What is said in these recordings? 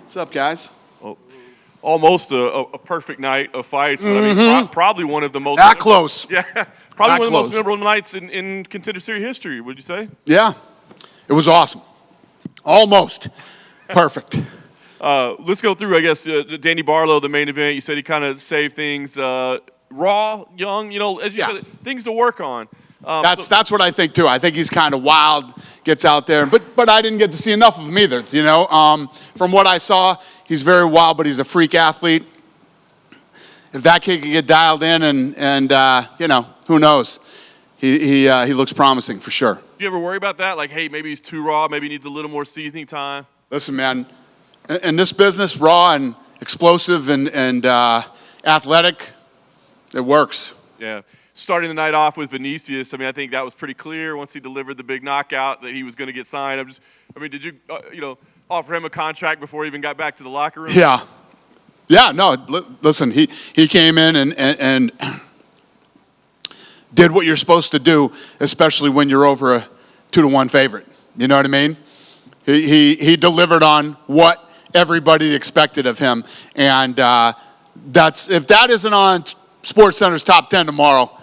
What's up, guys? Oh, almost a perfect night of fights, but I mean, probably one of the most. That close. Yeah, probably That one of the most close. memorable nights in Contender Series history. Would you say? Yeah, it was awesome. Almost perfect. Let's go through. I guess Danny Barlow, the main event. You said he kind of saved things raw, young. You know, as you said, things to work on. That's what I think too. I think he's kind of wild, gets out there, but I didn't get to see enough of him either. You know, from what I saw, he's very wild, but he's a freak athlete. If that kid can get dialed in, and you know, who knows? He looks promising for sure. Do you ever worry about that? Like, hey, maybe he's too raw. Maybe he needs a little more seasoning time. Listen, man, in this business, raw and explosive and athletic, it works. Yeah. Starting the night off with Vinicius, I mean, I think that was pretty clear once he delivered the big knockout that he was going to get signed. Did you, offer him a contract before he even got back to the locker room? Yeah. Yeah, no, listen, he came in and did what you're supposed to do, especially when you're over a 2-1 favorite. You know what I mean? He delivered on what everybody expected of him. And if that isn't on SportsCenter's top 10 tomorrow,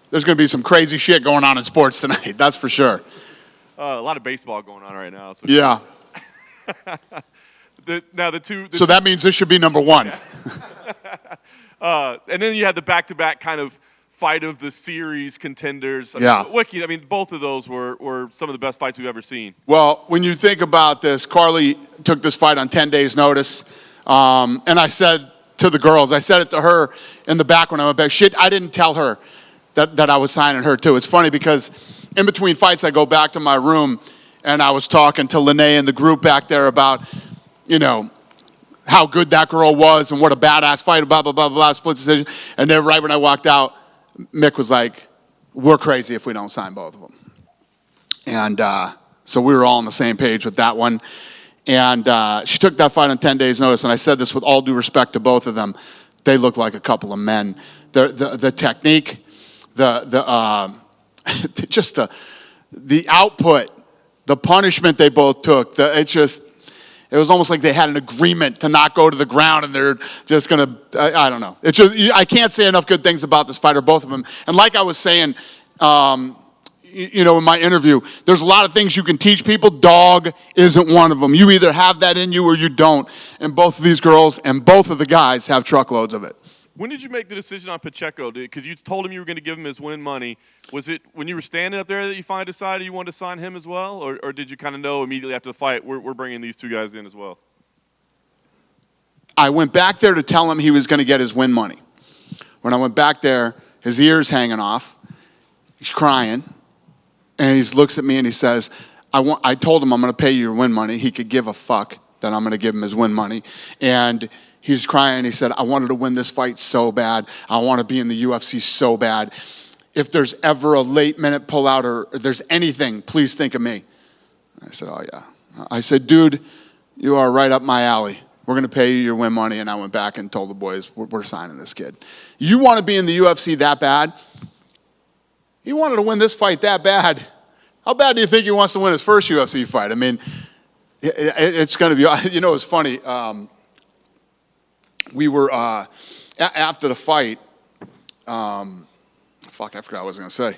there's going to be some crazy shit going on in sports tonight. That's for sure. A lot of baseball going on right now. So yeah. So that means this should be number one. And then you had the back-to-back kind of fight of the series contenders. Wiki, both of those were some of the best fights we've ever seen. Well, when you think about this, Carly took this fight on 10 days' notice. And I said to the girls, I said it to her in the back when I went back. Shit, I didn't tell her that I was signing her too. It's funny because in between fights, I go back to my room and I was talking to Lene and the group back there about, you know, how good that girl was and what a badass fight, blah, blah, blah, blah, split decision. And then right when I walked out, Mick was like, we're crazy if we don't sign both of them. And so we were all on the same page with that one. And she took that fight on 10 days' notice. And I said this with all due respect to both of them. They look like a couple of men. The technique, just the output, the punishment they both took. It was almost like they had an agreement to not go to the ground, and they're just gonna. I don't know. I can't say enough good things about this fighter, both of them. And like I was saying, in my interview, there's a lot of things you can teach people. Dog isn't one of them. You either have that in you or you don't. And both of these girls and both of the guys have truckloads of it. When did you make the decision on Pacheco? Because you told him you were going to give him his win money. Was it when you were standing up there that you finally decided you wanted to sign him as well? Or did you kind of know immediately after the fight, we're bringing these two guys in as well? I went back there to tell him he was going to get his win money. When I went back there, his ear's hanging off. He's crying. And he looks at me and he says, I told him I'm going to pay you your win money. He could give a fuck that I'm going to give him his win money. And he's crying. He said, I wanted to win this fight so bad. I want to be in the UFC so bad. If there's ever a late-minute pullout or there's anything, please think of me. I said, oh, yeah. I said, dude, you are right up my alley. We're going to pay you your win money. And I went back and told the boys, we're signing this kid. You want to be in the UFC that bad? He wanted to win this fight that bad. How bad do you think he wants to win his first UFC fight? I mean, it's going to be, it's funny. We were, after the fight, I forgot what I was going to say.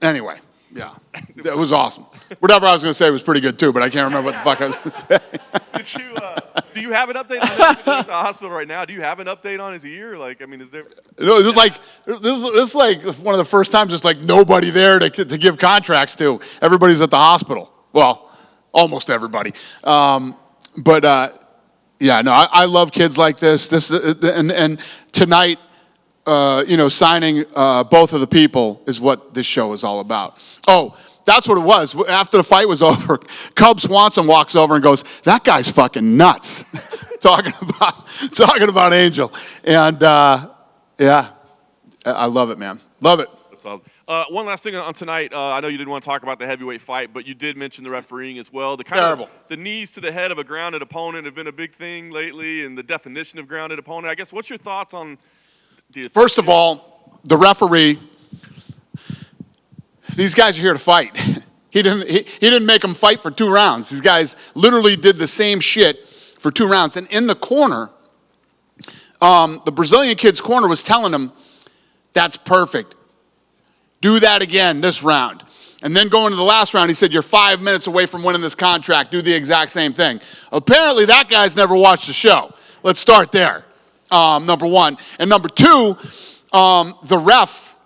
Anyway, yeah, it was awesome. Whatever I was going to say was pretty good too, but I can't remember what the fuck I was going to say. Do you have an update on him? He's at the hospital right now. Do you have an update on his ear? Is there? No, it was like this is like one of the first times just like nobody there to give contracts to. Everybody's at the hospital. Well, almost everybody. Yeah, no, I love kids like this. And tonight, signing both of the people is what this show is all about. Oh, that's what it was. After the fight was over, Cub Swanson walks over and goes, "That guy's fucking nuts," talking about Angel. And yeah, I love it, man. Love it. That's awesome. One last thing on tonight. I know you didn't want to talk about the heavyweight fight, but you did mention the refereeing as well. Terrible. The knees to the head of a grounded opponent have been a big thing lately, and the definition of grounded opponent. I guess, what's your thoughts on? First of all, the referee. These guys are here to fight. He didn't make them fight for 2 rounds. These guys literally did the same shit for 2 rounds. And in the corner, the Brazilian kid's corner was telling him, that's perfect. Do that again this round. And then going to the last round, he said, you're 5 minutes away from winning this contract. Do the exact same thing. Apparently, that guy's never watched the show. Let's start there, number one. And number two, the ref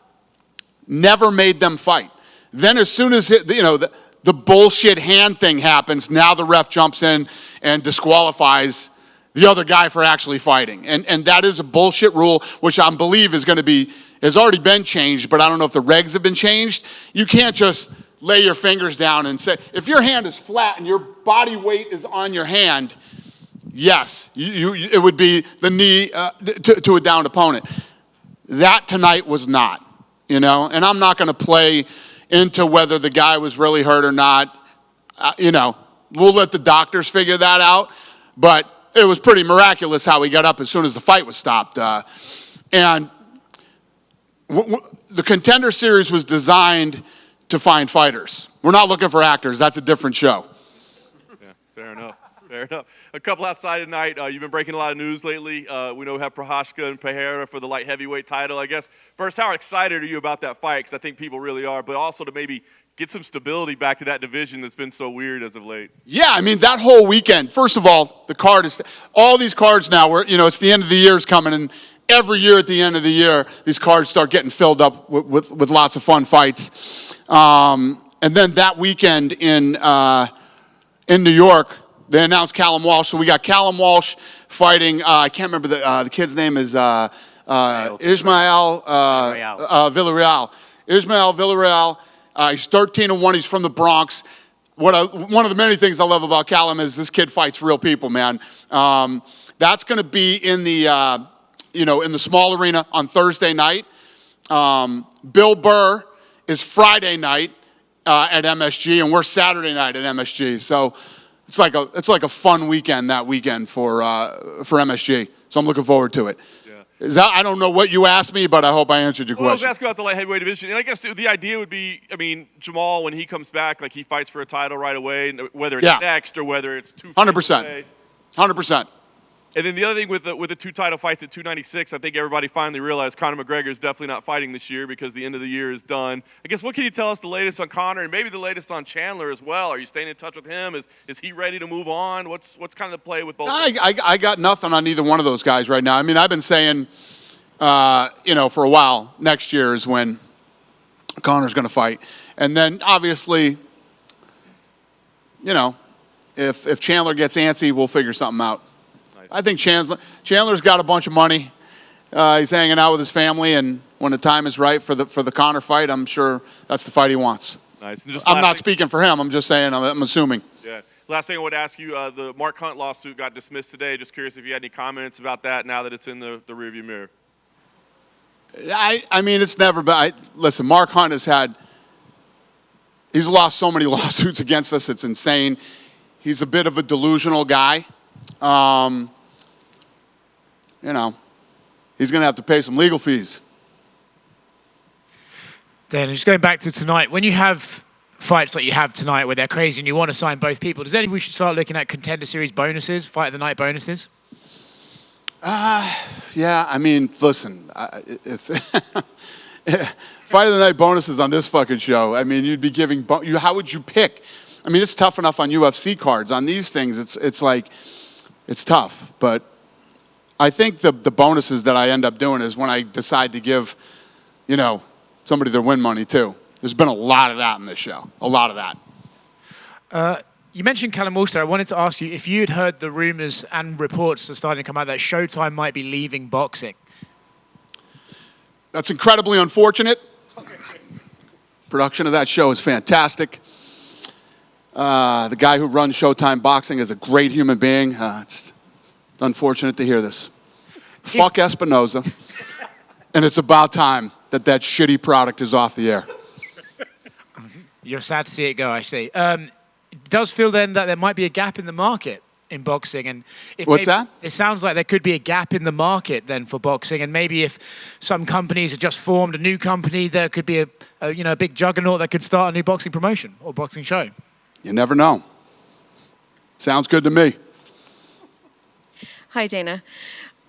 never made them fight. Then as soon as the bullshit hand thing happens, now the ref jumps in and disqualifies the other guy for actually fighting. And that is a bullshit rule, which I believe has already been changed, but I don't know if the regs have been changed. You can't just lay your fingers down and say, if your hand is flat and your body weight is on your hand, yes, it would be the knee to a downed opponent. That tonight was not, and I'm not going to play into whether the guy was really hurt or not. We'll let the doctors figure that out, but it was pretty miraculous how he got up as soon as the fight was stopped. And the Contender Series was designed to find fighters. We're not looking for actors. That's a different show. Yeah, fair enough. Fair enough. A couple outside tonight. You've been breaking a lot of news lately. We know we have Prohaska and Pereira for the light heavyweight title. I guess, first, how excited are you about that fight? Because I think people really are. But also to maybe get some stability back to that division that's been so weird as of late. Yeah, I mean, that whole weekend. First of all, the card is – all these cards now, it's the end of the year is coming, and every year at the end of the year, these cards start getting filled up with lots of fun fights. And then that weekend in New York, they announced Callum Walsh. So we got Callum Walsh fighting. I can't remember the kid's name is Ismael Villarreal. Ismael Villarreal. He's 13-1. He's from the Bronx. One of the many things I love about Callum is this kid fights real people, man. That's going to be in the in the small arena on Thursday night. Bill Burr is Friday night at MSG, and we're Saturday night at MSG. So it's like a fun weekend that weekend for MSG. So I'm looking forward to it. Yeah. I don't know what you asked me, but I hope I answered your question. I was asking about the light heavyweight division, and I guess the idea would be, Jamal, when he comes back, like he fights for a title right away, whether it's next or whether it's 2 fights away. 100%. And then the other thing with the 2 title fights at 296, I think everybody finally realized Conor McGregor is definitely not fighting this year because the end of the year is done. I guess, what can you tell us the latest on Conor and maybe the latest on Chandler as well? Are you staying in touch with him? Is he ready to move on? What's kind of the play with both? I got nothing on either one of those guys right now. I mean, I've been saying, for a while, next year is when Conor's going to fight. And then, obviously, if Chandler gets antsy, we'll figure something out. I think Chandler's got a bunch of money. He's hanging out with his family, and when the time is right for the Conor fight, I'm sure that's the fight he wants. Nice. I'm not speaking for him. I'm just saying. I'm assuming. Yeah. Last thing I would ask you: the Mark Hunt lawsuit got dismissed today. Just curious if you had any comments about that now that it's in the rearview mirror. I mean, it's never been. Listen, Mark Hunt he's lost so many lawsuits against us. It's insane. He's a bit of a delusional guy. He's going to have to pay some legal fees. Dan, just going back to tonight, when you have fights like you have tonight where they're crazy and you want to sign both people, does anybody should start looking at Contender Series bonuses, Fight of the Night bonuses? Yeah, I mean, listen, if Fight of the Night bonuses on this fucking show, I mean, you'd be giving, how would you pick? I mean, it's tough enough on UFC cards. On these things, it's tough, but I think the bonuses that I end up doing is when I decide to give, somebody their win money too. There's been a lot of that in this show. A lot of that. You mentioned Callum Walsh. I wanted to ask you if you had heard the rumors and reports that are starting to come out that Showtime might be leaving boxing. That's incredibly unfortunate. Production of that show is fantastic. The guy who runs Showtime Boxing is a great human being. It's unfortunate to hear this. Fuck Espinoza. And it's about time that shitty product is off the air. You're sad to see it go, I see. It does feel then that there might be a gap in the market in boxing. And if What's maybe, that? it sounds like there could be a gap in the market then for boxing, and maybe if some companies have just formed a new company, there could be a big juggernaut that could start a new boxing promotion or boxing show. You never know. Sounds good to me. Hi, Dana.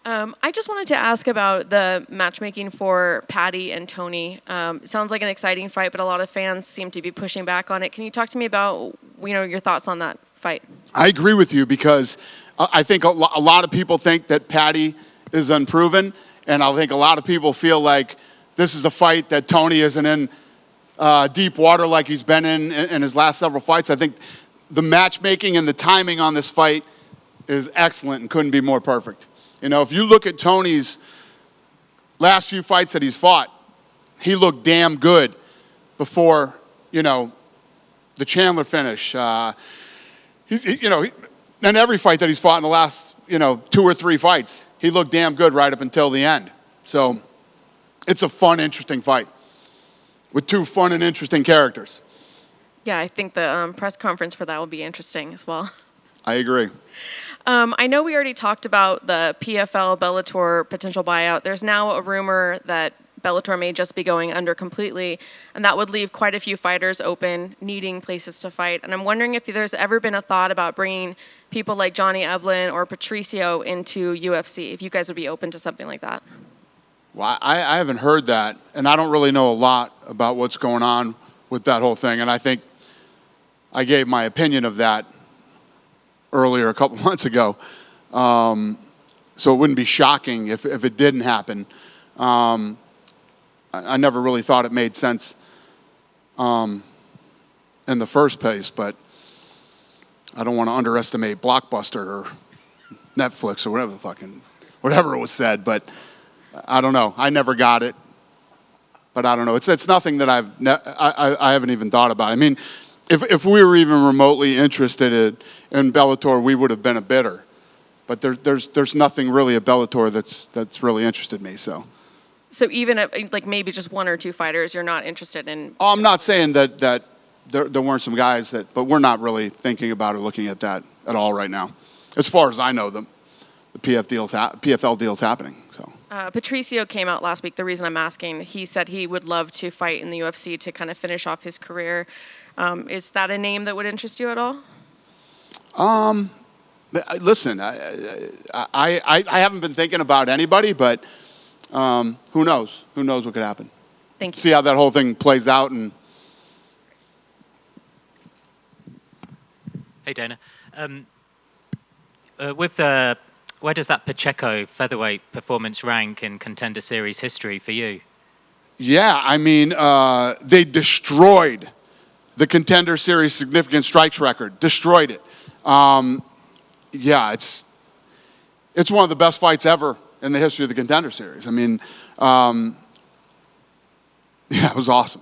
I just wanted to ask about the matchmaking for Patty and Tony. Sounds like an exciting fight, but a lot of fans seem to be pushing back on it. Can you talk to me about your thoughts on that fight? I agree with you because I think a lot of people think that Patty is unproven, and I think a lot of people feel like this is a fight that Tony isn't in deep water like he's been in his last several fights. I think the matchmaking and the timing on this fight is excellent and couldn't be more perfect. If you look at Tony's last few fights that he's fought, he looked damn good before, the Chandler finish. And every fight that he's fought in the last, 2 or 3 fights, he looked damn good right up until the end. So it's a fun, interesting fight with 2 fun and interesting characters. Yeah, I think the press conference for that will be interesting as well. I agree. I know we already talked about the PFL Bellator potential buyout. There's now a rumor that Bellator may just be going under completely, and that would leave quite a few fighters open, needing places to fight. And I'm wondering if there's ever been a thought about bringing people like Johnny Eblen or Patricio into UFC, if you guys would be open to something like that. Well, I haven't heard that, and I don't really know a lot about what's going on with that whole thing, and I think I gave my opinion of that earlier a couple months ago. So it wouldn't be shocking if it didn't happen. I never really thought it made sense in the first place, but I don't want to underestimate Blockbuster or Netflix or whatever it was said, but I don't know. I never got it, but I don't know. It's nothing that I haven't even thought about. I mean, if we were even remotely interested in Bellator, we would have been a bidder. But there's nothing really at Bellator that's really interested me. So even like maybe just 1 or 2 fighters, you're not interested in. Oh, I'm not saying that there weren't some guys but we're not really thinking about or looking at that at all right now. As far as I know, the PFL deal's happening. So. Patricio came out last week. The reason I'm asking, he said he would love to fight in the UFC to kind of finish off his career. Is that a name that would interest you at all? Listen, I haven't been thinking about anybody, but who knows? Who knows what could happen? Thank you. See how that whole thing plays out. And Hey, Dana. Where does that Pacheco featherweight performance rank in Contender Series history for you? yeah, I mean, they destroyed the Contender Series significant strikes record. Destroyed it. Yeah, it's one of the best fights ever in the history of the Contender Series. I mean, yeah, it was awesome.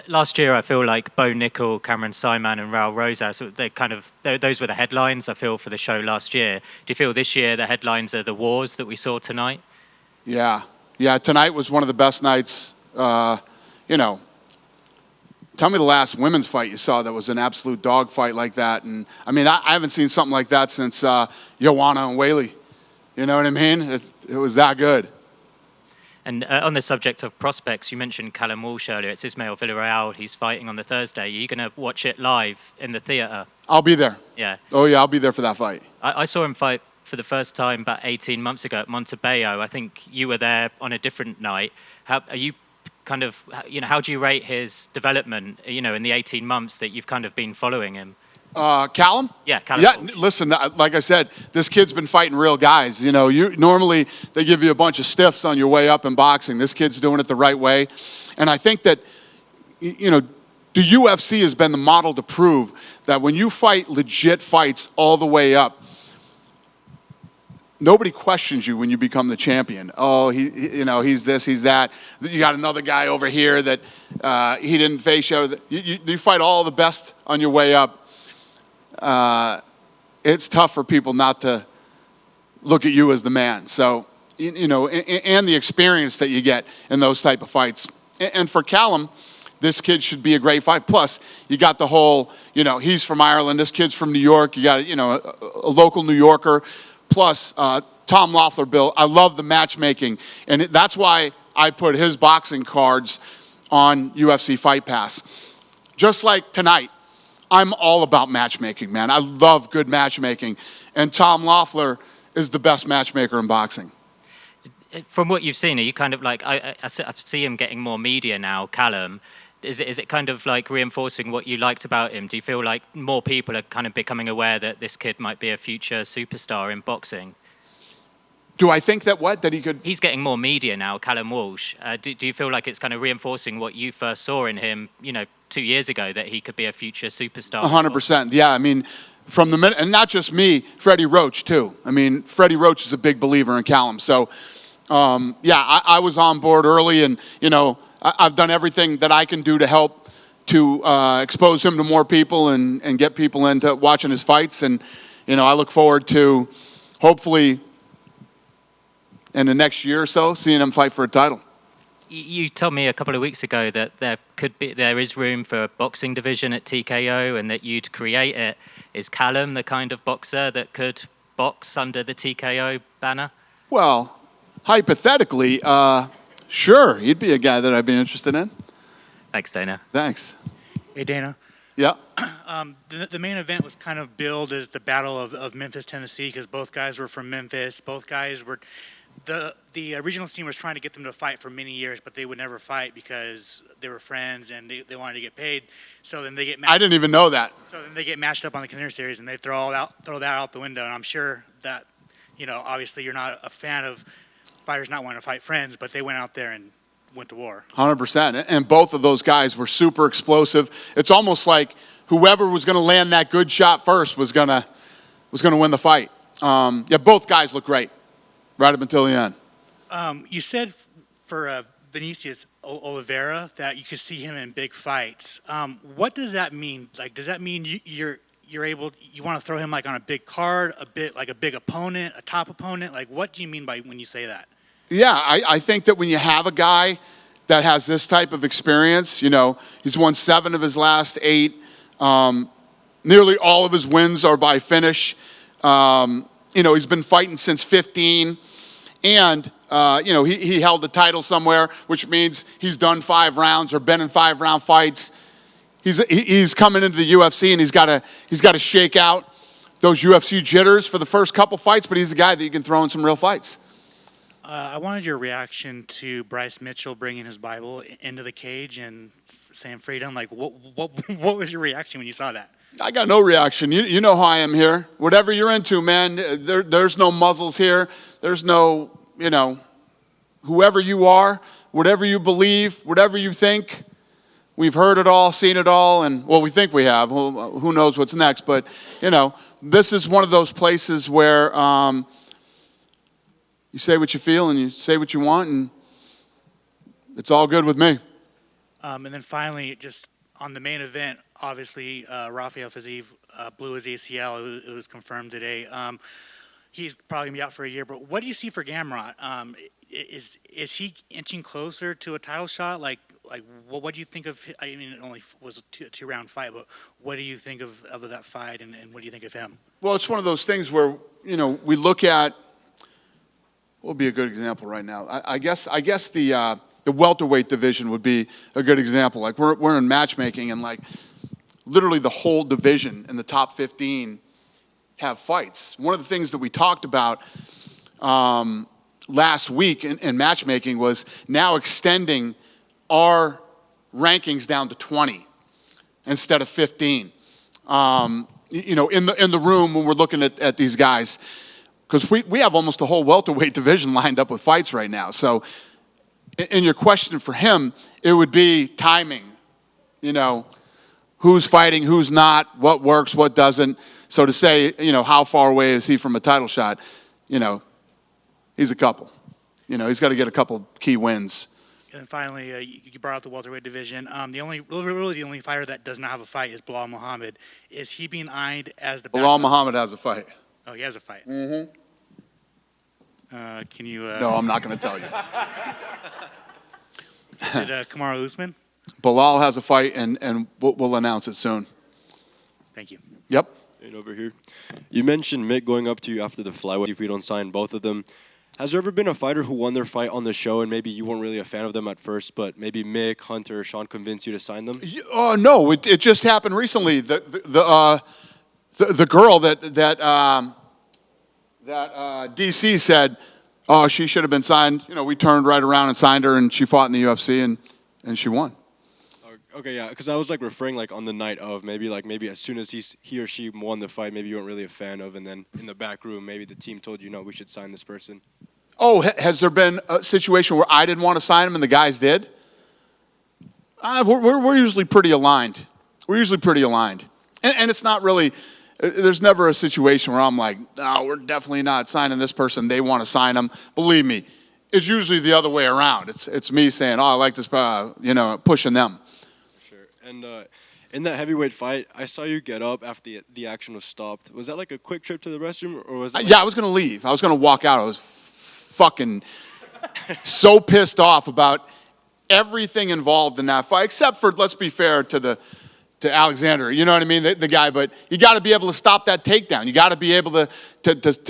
Last year, I feel like Bo Nickel, Cameron Simon, and Raul Rosas, those were the headlines, I feel, for the show last year. Do you feel this year the headlines are the wars that we saw tonight? Yeah, tonight was one of the best nights. Tell me the last women's fight you saw that was an absolute dog fight like that. And I mean, I haven't seen something like that since Joanna and Whaley. You know what I mean? It was that good. And on the subject of prospects, you mentioned Callum Walsh earlier. It's Ismail Villarreal. He's fighting on the Thursday. Are you going to watch it live in the theatre? I'll be there. Yeah. Oh, yeah, I'll be there for that fight. I saw him fight for the first time about 18 months ago at Montebello. I think you were there on a different night. How are you how do you rate his development, in the 18 months that you've kind of been following him? Callum? Yeah, Callum. Yeah, Walsh. listen, like I said, this kid's been fighting real guys. Normally they give you a bunch of stiffs on your way up in boxing. This kid's doing it the right way. And I think that, the UFC has been the model to prove that when you fight legit fights all the way up, nobody questions you when you become the champion. Oh, he's this, he's that. You got another guy over here that he didn't face you. You fight all the best on your way up. It's tough for people not to look at you as the man. So, and the experience that you get in those type of fights. And for Callum, this kid should be a great fight. Plus, you got the whole, he's from Ireland, this kid's from New York. You got, a local New Yorker. Plus, Tom Loeffler, Bill, I love the matchmaking. And that's why I put his boxing cards on UFC Fight Pass. Just like tonight, I'm all about matchmaking, man. I love good matchmaking. And Tom Loeffler is the best matchmaker in boxing. From what you've seen, are you kind of like, I see him getting more media now, Callum. Is it kind of like reinforcing what you liked about him? Do you feel like more people are kind of becoming aware that this kid might be a future superstar in boxing? Do I think that what? That he could... He's getting more media now, Callum Walsh. Do you feel like it's kind of reinforcing what you first saw in him, 2 years ago, that he could be a future superstar? 100%. Yeah, I mean, from the minute, and not just me, Freddie Roach too. I mean, Freddie Roach is a big believer in Callum. So, I was on board early, and, I've done everything that I can do to help to expose him to more people and get people into watching his fights. And, I look forward to hopefully in the next year or so seeing him fight for a title. You told me a couple of weeks ago that there is room for a boxing division at TKO and that you'd create it. Is Callum the kind of boxer that could box under the TKO banner? Well, hypothetically, sure, he'd be a guy that I'd be interested in. Thanks, Dana. Thanks. Hey, Dana. Yeah. The main event was kind of billed as the Battle of Memphis, Tennessee, because both guys were from Memphis. Both guys were... The regional team was trying to get them to fight for many years, but they would never fight because they were friends and they wanted to get paid. So then they get matched. I didn't even know that. So then they get matched up on the Contender series and they throw that out the window. And I'm sure that, obviously you're not a fan of fighters not wanting to fight friends, but they went out there and went to war. 100%. And both of those guys were super explosive. It's almost like whoever was going to land that good shot first was going to win the fight. Both guys look great. Right up until the end. You said for Vinicius Oliveira that you could see him in big fights. What does that mean? Like, does that mean you want to throw him like on a big card, a big opponent, a top opponent? Like, what do you mean by when you say that? Yeah, I think that when you have a guy that has this type of experience, he's won 7 of his last 8. Nearly all of his wins are by finish. He's been fighting since 15, and, he held the title somewhere, which means he's done 5 rounds or been in 5-round fights. He's coming into the UFC, and he's got to shake out those UFC jitters for the first couple fights, but he's a guy that you can throw in some real fights. I wanted your reaction to Bryce Mitchell bringing his Bible into the cage and saying freedom. Like, what was your reaction when you saw that? I got no reaction. You know how I am here. Whatever you're into, man, there's no muzzles here. There's no, whoever you are, whatever you believe, whatever you think. We've heard it all, seen it all, and, well, we think we have. Well, who knows what's next? But, this is one of those places where you say what you feel and you say what you want, and it's all good with me. And then finally, just on the main event, obviously, Rafael Fiziev blew his ACL. It was confirmed today. He's probably going to be out for a year. But what do you see for Gamrot? Is he inching closer to a title shot? Like what do you think of? I mean, it only was a two-round fight, but what do you think of that fight, and what do you think of him? Well, it's one of those things where we look at. What would be a good example right now? I guess the welterweight division would be a good example. Like we're in matchmaking, and like literally the whole division in the top 15 have fights. One of the things that we talked about last week in matchmaking was now extending our rankings down to 20 instead of 15. In the room when we're looking at these guys, because we have almost the whole welterweight division lined up with fights right now. So, in your question for him, it would be timing. Who's fighting, who's not, what works, what doesn't. So to say, how far away is he from a title shot? He's a couple. He's got to get a couple key wins. And finally, you brought up the welterweight division. The only fighter that does not have a fight is Bilal Muhammad. Is he being eyed as the Bilal Muhammad has a fight. Oh, he has a fight. Mm-hmm. Can you? No, I'm not going to tell you. Is it Kamaru Usman? Bilal has a fight, and we'll announce it soon. Thank you. Yep. And over here, you mentioned Mick going up to you after the flyweight if we don't sign both of them. Has there ever been a fighter who won their fight on the show and maybe you weren't really a fan of them at first, but maybe Mick, Hunter, or Sean convinced you to sign them? No, it just happened recently. The girl that DC said, oh, she should have been signed. You know, we turned right around and signed her, and she fought in the UFC, and she won. Okay, yeah, because I was like referring like on the night of maybe as soon as he or she won the fight, maybe you weren't really a fan of, and then in the back room, maybe the team told you, no, we should sign this person. Oh, has there been a situation where I didn't want to sign him and the guys did? We're usually pretty aligned. We're usually pretty aligned, and it's not really. There's never a situation where I'm like, no, we're definitely not signing this person. They want to sign him. Believe me, it's usually the other way around. It's me saying, oh, I like this, pushing them. And in that heavyweight fight, I saw you get up after the action was stopped. Was that like a quick trip to the restroom, or was that? Yeah, I was going to leave. I was going to walk out. I was fucking so pissed off about everything involved in that fight, except for, let's be fair to Alexander. You know what I mean, the guy. But you got to be able to stop that takedown. You got to be able to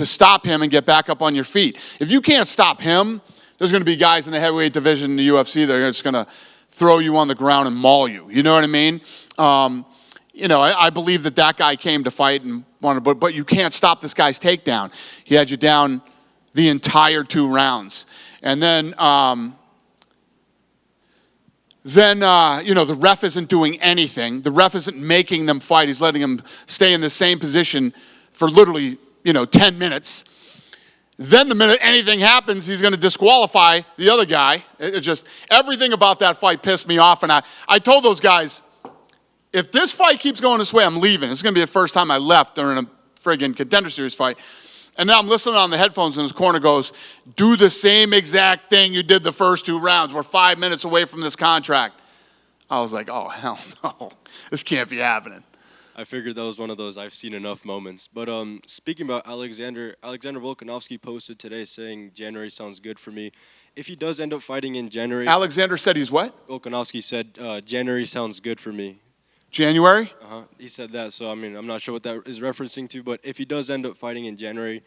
stop him and get back up on your feet. If you can't stop him, there's going to be guys in the heavyweight division in the UFC that are just going to throw you on the ground and maul you. You know what I mean? I believe that guy came to fight and wanted, but you can't stop this guy's takedown. He had you down the entire 2 rounds. And then the ref isn't doing anything. The ref isn't making them fight. He's letting them stay in the same position for literally, 10 minutes. Then the minute anything happens, he's going to disqualify the other guy. It just, everything about that fight pissed me off. And I told those guys, if this fight keeps going this way, I'm leaving. This is going to be the first time I left during a friggin' Contender Series fight. And now I'm listening on the headphones, and his corner goes, do the same exact thing you did the first 2 rounds. We're 5 minutes away from this contract. I was like, oh, hell no. This can't be happening. I figured that was one of those I've seen enough moments. But speaking about Alexander Volkanovski posted today saying January sounds good for me. If he does end up fighting in January... Alexander said he's what? Volkanovski said January sounds good for me. January? He said that, so I mean, I'm not sure what that is referencing to, but if he does end up fighting in January,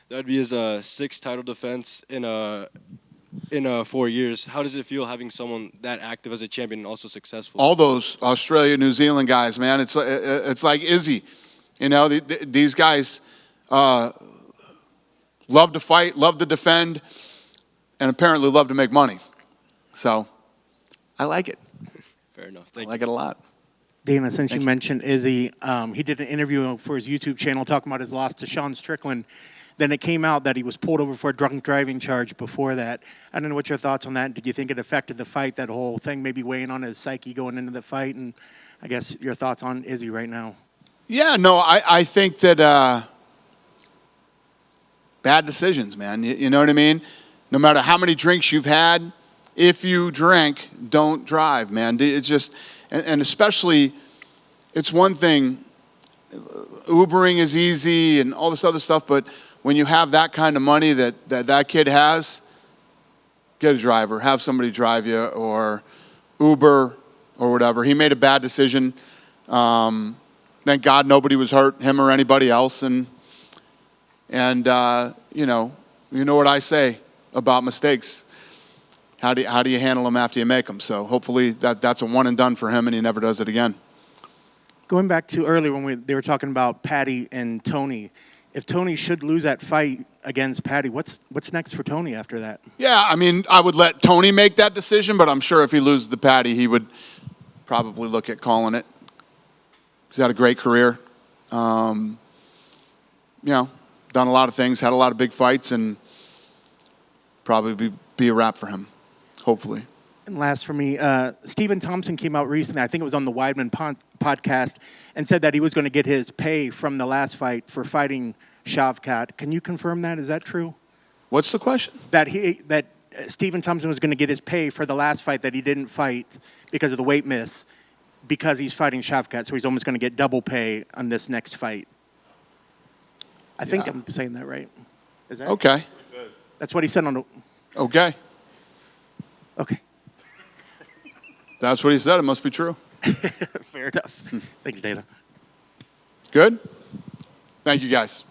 that would be his 6th title defense in 4 years. How does it feel having someone that active as a champion and also successful? All those Australia, New Zealand guys, man, it's like Izzy. These guys love to fight, love to defend, and apparently love to make money. So I like it. Fair enough. I like it a lot. Dana, since you mentioned Izzy, he did an interview for his YouTube channel talking about his loss to Sean Strickland. Then it came out that he was pulled over for a drunk driving charge before that. I don't know what your thoughts on that. Did you think it affected the fight, that whole thing maybe weighing on his psyche going into the fight? And I guess your thoughts on Izzy right now. Yeah, no, I think that bad decisions, man. You know what I mean? No matter how many drinks you've had, if you drink, don't drive, man. It's just, and especially, it's one thing, Ubering is easy and all this other stuff, but when you have that kind of money that kid has, get a driver, have somebody drive you, or Uber or whatever. He made a bad decision. Thank God nobody was hurt, him or anybody else. And you know what I say about mistakes. How do you handle them after you make them? So hopefully that's a one and done for him, and he never does it again. Going back to earlier when they were talking about Paddy and Tony, if Tony should lose that fight against Paddy, what's next for Tony after that? Yeah, I mean, I would let Tony make that decision, but I'm sure if he loses to Paddy, he would probably look at calling it. He's had a great career. Done a lot of things, had a lot of big fights, and probably be a wrap for him, hopefully. And last for me, Stephen Thompson came out recently, I think it was on the Weidman podcast, and said that he was going to get his pay from the last fight for fighting Shavkat. Can you confirm that? Is that true? What's the question? That Stephen Thompson was going to get his pay for the last fight that he didn't fight because of the weight miss, because he's fighting Shavkat, so he's almost going to get double pay on this next fight. I think I'm saying that right. Is that okay? That's what he said on the... Okay. Okay. That's what he said. It must be true. Fair enough. Thanks, Dana. Good? Thank you, guys.